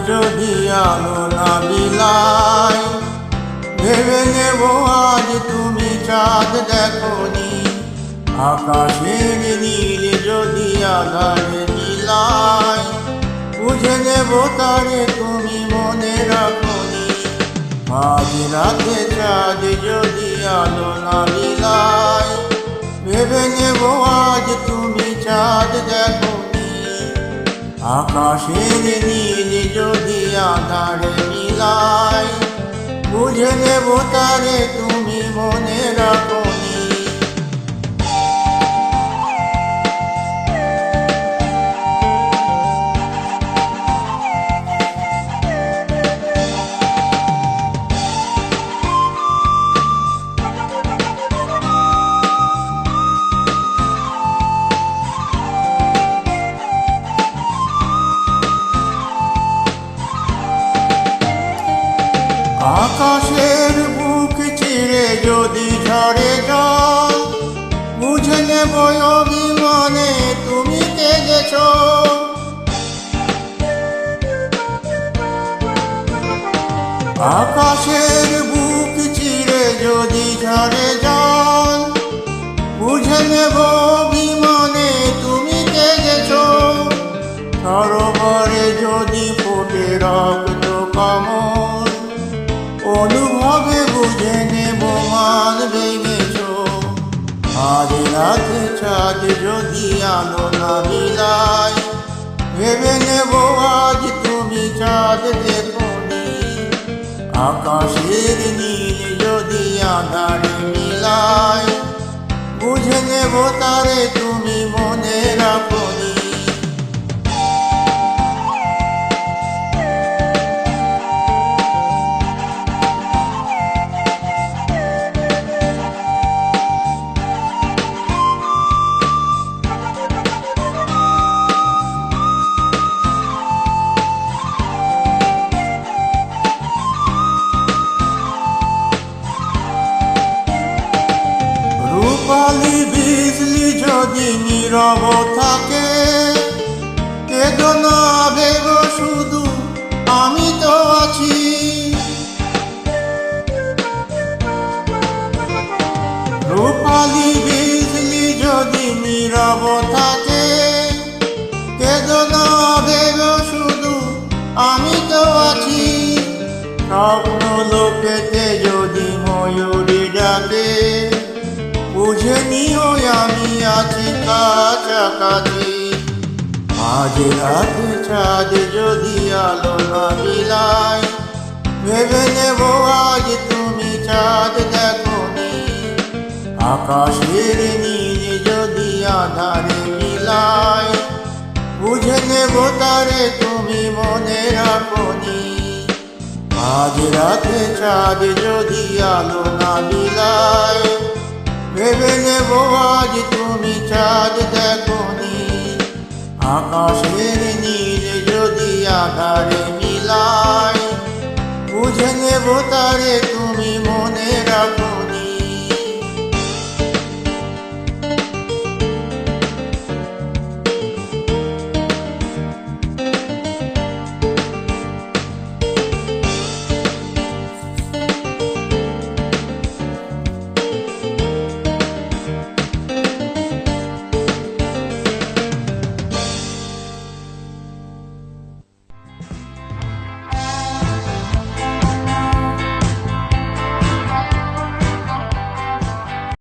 যদি আলো না বিলায়, ভেবে নেব আজ তুমি চাঁদ দেখোনি। আকাশের নীল যদি আধারে মিলায়, বুঝে নেব তারে তুমি মনে রাখোনি। মাঝ রাতে চাঁদ যদি আলো না বিলায়, ভেবে নেব আজ তুমি চাঁদ দেখোনি। আকাশের নীল যদি আধারে মিলায়, বুঝে নেব তারে তুমি মনে রাখোনি। আকাশের বুক চিরে যদি ঝরে জল, বুঝে নেব অভিমানে তুমি কেঁদেছ। আকাশের বুক চিরে যদি ঝরে জল, বুঝে নেব অভিমানে তুমি কেঁদেছ। সরোবরে যদি ফোটে রক্ত কমল, অনুভবে বুঝে নেব মান ভেঙেছ। আজ রাতে চাঁদ যদি আলো না বিলায়, ভেবে নেব আজ তুমি চাঁদ দেখোনি। আকাশের নীল যদি আধারে মিলায়, বুঝে নেব তারে তুমি মনে রাখোনি। রূপালি বিজলি যদি নীরব থাকে, কেঁদো না ভেব শুধু আমি তো আছি। রূপালি বিজলি যদি নীরব থাকে, কেঁদো না ভেব শুধু আমি তো আছি। স্বপ্ন লোকেতে যদি ময়ূরী ডাকে, বুঝে নিও আমি আছি কাছাকাছি। আজ রাতে চাঁদ যদি আলো না বিলায়, ভেবে নেব আজ তুমি চাঁদ দেখোনি। আকাশের নীল যদি আধারে মিলায়, বুঝে নেব তারে তুমি মনে রাখোনি। আজ রাতে চাঁদ যদি আলো না বিলায়, ভেবে নেব আজ তুমি চাঁদ দেখোনি। আকাশের নীল যদি আধারে মিলায়,